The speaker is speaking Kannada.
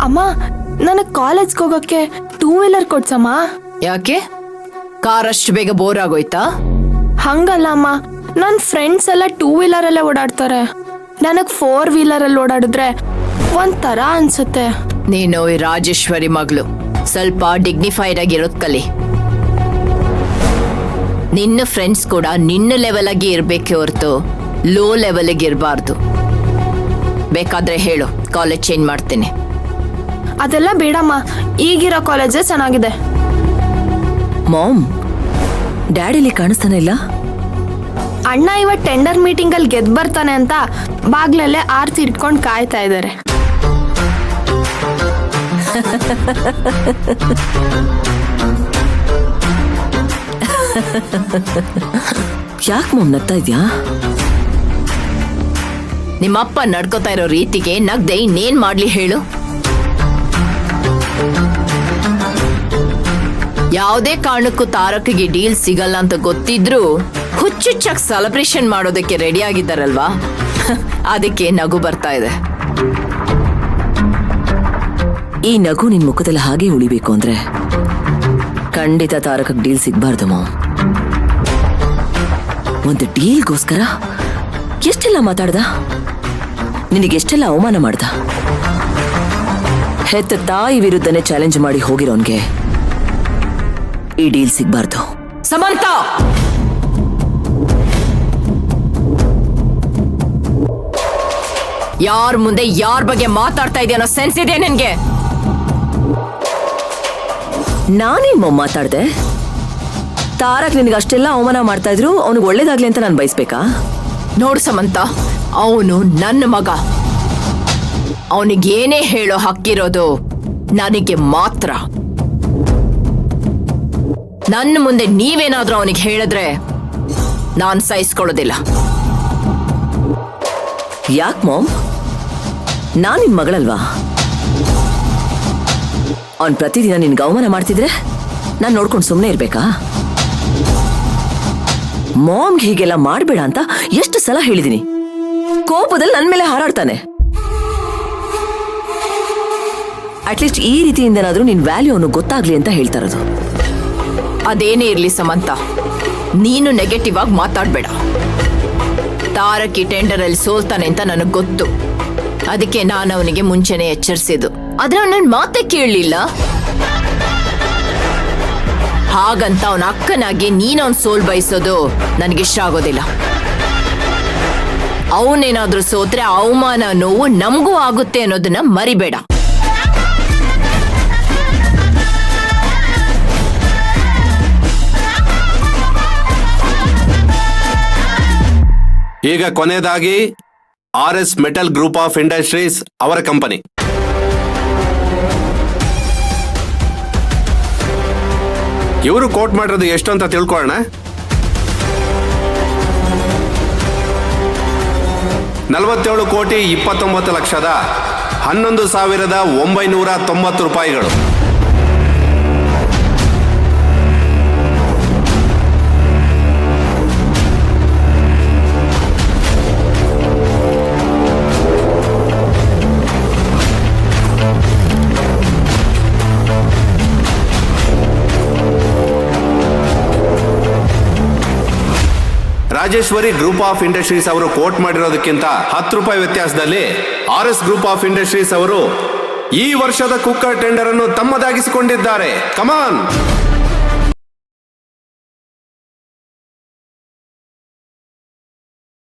ಅಮ್ಮ ನನಗೆ ಕಾಲೇಜ್ಗೆ ಹೋಗೋಕ್ಕೆ 2 ವೀಲರ್ ಕೊಡ್ಸಮ್ಮ. ಯಾಕೆ? ಕಾರ್ ಅಷ್ಟು ಬೇಗ ಬೋರ್ ಆಗೋಯ್ತಾ? ಹಂಗಲ್ಲ ಅಮ್ಮ, ನನ್ನ ಫ್ರೆಂಡ್ಸ್ ಎಲ್ಲ 2 ವೀಲರಲ್ಲೇ ಓಡಾಡ್ತಾರೆ. ನನಗೆ 4 ವೀಲರಲ್ಲಿ ಓಡಾಡಿದ್ರೆ ಒಂಥರ ಅನ್ಸುತ್ತೆ. ನೀನು ಈ ರಾಜೇಶ್ವರಿ ಮಗಳು, ಸ್ವಲ್ಪ ಡಿಗ್ನಿಫೈಡ್ ಆಗಿರೋದ್ ಕಲಿ. ನಿನ್ನ ಫ್ರೆಂಡ್ಸ್ ಕೂಡ ನಿನ್ನ ಲೆವೆಲ್ ಆಗಿ ಇರ್ಬೇಕೆ ಹೊರತು ಲೋ ಲೆವೆಲ್ಗೆ ಇರಬಾರ್ದು. ಬೇಕಾದ್ರೆ ಹೇಳು, ಕಾಲೇಜ್ ಚೇಂಜ್ ಮಾಡ್ತೀನಿ. ಅದೆಲ್ಲ ಬೇಡಮ್ಮ, ಈಗಿರೋ ಕಾಲೇಜೇ ಚೆನ್ನಾಗಿದೆ. ಮಾಮ್, ಡ್ಯಾಡಿಲಿ ಕಾಣಿಸ್ತಾನೆ ಇಲ್ಲ. ಅಣ್ಣ ಇವತ್ತು ಟೆಂಡರ್ ಮೀಟಿಂಗ್ ಅಲ್ಲಿ ಗೆದ್ದು ಬರ್ತಾನೆ ಅಂತ ಬಾಗ್ಲಲ್ಲೇ ಆರ್ತಿ ಇಟ್ಕೊಂಡು ಕಾಯ್ತಾ ಇದ್ದಾರೆ. ಯಾಕೆ ಮಾಮ್ ನಗ್ತಾ ಇದ್ಯಾ? ನಿಮ್ಮಪ್ಪ ನಡ್ಕೋತಾ ಇರೋ ರೀತಿಗೆ ನಗ್ದೆ ಇನ್ನೇನ್ ಮಾಡ್ಲಿ ಹೇಳು? ಯಾವುದೇ ಕಾರಣಕ್ಕೂ ತಾರಕ್ಗೆ ಡೀಲ್ ಸಿಗಲ್ಲ ಅಂತ ಗೊತ್ತಿದ್ರು ಹುಚ್ಚುಚ್ಚಾಗಿ ಸೆಲೆಬ್ರೇಷನ್ ಮಾಡೋದಕ್ಕೆ ರೆಡಿ ಆಗಿದ್ದಾರಲ್ವಾ, ಅದಕ್ಕೆ ನಗು ಬರ್ತಾ ಇದೆ. ಈ ನಗು ನಿನ್ ಮುಖದಲ್ಲಿ ಹಾಗೆ ಉಳಿಬೇಕು ಅಂದ್ರೆ ಖಂಡಿತ ತಾರಕಕ್ಕೆ ಡೀಲ್ ಸಿಗ್ಬಾರ್ದು ಮಾಮ್. ಒಂದು ಡೀಲ್ಗೋಸ್ಕರ ಎಷ್ಟೆಲ್ಲ ಮಾತಾಡ್ದ, ನಿನಗೆಷ್ಟೆಲ್ಲ ಅವಮಾನ ಮಾಡ್ದ. ಹೆತ್ತ ತಾಯಿ ವಿರುದ್ಧನೇ ಚಾಲೆಂಜ್ ಮಾಡಿ ಹೋಗಿರೋನ್ಗೆ ಈ ಡೀಲ್ ಸಿಗ್ಬಾರ್ದು. ಸಮಂತ, ಯಾರ ಮುಂದೆ ಯಾರ ಬಗ್ಗೆ ಮಾತಾಡ್ತಾ ಇದೆಯೋ ಅನ್ನೋ ಸೆನ್ಸ್ ಇದೆ ನಿನ್ಗೆ? ನಾನೇನ್ ಮಾಮ್ ಮಾತಾಡ್ದೆ? ತಾರಕ್ ನಿನಗೆ ಅಷ್ಟೆಲ್ಲ ಅವಮಾನ ಮಾಡ್ತಾ ಇದ್ರು ಅವನಿಗೆ ಒಳ್ಳೇದಾಗ್ಲಿ ಅಂತ ನಾನು ಬಯಸ್ಬೇಕಾ? ನೋಡು ಸಮಂತ, ಅವನು ನನ್ನ ಮಗ. ಅವನಿಗೇನೇ ಹೇಳೋ ಹಕ್ಕಿರೋದು ನನಗೆ ಮಾತ್ರ. ನನ್ನ ಮುಂದೆ ನೀವೇನಾದ್ರೂ ಅವನಿಗೆ ಹೇಳಿದ್ರೆ ನಾನು ಸಹಿಸ್ಕೊಳ್ಳೋದಿಲ್ಲ. ಯಾಕೆ ಮಾಮ್? ನಾನು ನಿನ್ ಮಗಳಲ್ವಾ? ಅವನ್ ಪ್ರತಿದಿನ ನಿನ್ಗೆ ಅವಮಾನ ಮಾಡ್ತಿದ್ರೆ ನಾನು ನೋಡ್ಕೊಂಡು ಸುಮ್ಮನೆ ಇರ್ಬೇಕಾ? ಮಾಮ್ಗೆ ಹೀಗೆಲ್ಲ ಮಾಡ್ಬೇಡ ಅಂತ ಎಷ್ಟು ಸಲ ಹೇಳಿದೀನಿ. ಕೋಪದಲ್ಲಿ ನನ್ನ ಮೇಲೆ ಹಾರಾಡ್ತಾನೆ. ಅಟ್ಲೀಸ್ಟ್ ಈ ರೀತಿಯಿಂದನಾದ್ರೂ ನಿನ್ ವ್ಯಾಲ್ಯೂ ಅವನು ಗೊತ್ತಾಗ್ಲಿ ಅಂತ ಹೇಳ್ತಾ ಇರೋದು. ಅದೇನೇ ಇರ್ಲಿ ಸಮಂತ, ನೀನು ನೆಗೆಟಿವ್ ಆಗಿ ಮಾತಾಡ್ಬೇಡ. ತಾರಕಿ ಟೆಂಡರ್ ಅಲ್ಲಿ ಸೋಲ್ತಾನೆ ಅಂತ ನನಗೆ ಗೊತ್ತು. ಅದಕ್ಕೆ ನಾನು ಅವನಿಗೆ ಮುಂಚೆನೆ ಎಚ್ಚರಿಸಿದ್ದು. ಆದ್ರೆ ನನ್ನ ಮಾತೇ ಕೇಳಲಿಲ್ಲ. ಹಾಗಂತ ಅವನ ಅಕ್ಕನಾಗಿ ನೀನು ಅವನ್ ಸೋಲ್ ಬಯಸೋದು ನನಗಿಷ್ಟ ಆಗೋದಿಲ್ಲ. ಅವನೇನಾದ್ರೂ ಸೋತ್ರೆ ಅವಮಾನ ನೋವು ನಮಗೂ ಆಗುತ್ತೆ ಅನ್ನೋದನ್ನ ಮರಿಬೇಡ. ಈಗ ಕೊನೆಯದಾಗಿ RS metal group of industries ಅವರ ಕಂಪನಿ. ಇವರು ಕೋಟ್ ಮಾಡಿರೋದು ಎಷ್ಟು ಅಂತ ತಿಳ್ಕೊಳ್ಳೋಣ. 47,29,11,990 ರೂಪಾಯಿಗಳು. ರಾಜೇಶ್ವರಿ ಗ್ರೂಪ್ ಆಫ್ ಇಂಡಸ್ಟ್ರೀಸ್ ಅವರು ಕೋಟ್ ಮಾಡಿರೋದಕ್ಕಿಂತ 10 ರೂಪಾಯಿ ವ್ಯತ್ಯಾಸದಲ್ಲಿ RS ಗ್ರೂಪ್ ಆಫ್ ಇಂಡಸ್ಟ್ರೀಸ್ ಅವರು ಈ ವರ್ಷದ ಕುಕ್ಕರ್ ಟೆಂಡರ್ ಅನ್ನು ತಮ್ಮದಾಗಿಸಿಕೊಂಡಿದ್ದಾರೆ. ಕಮಾನ್!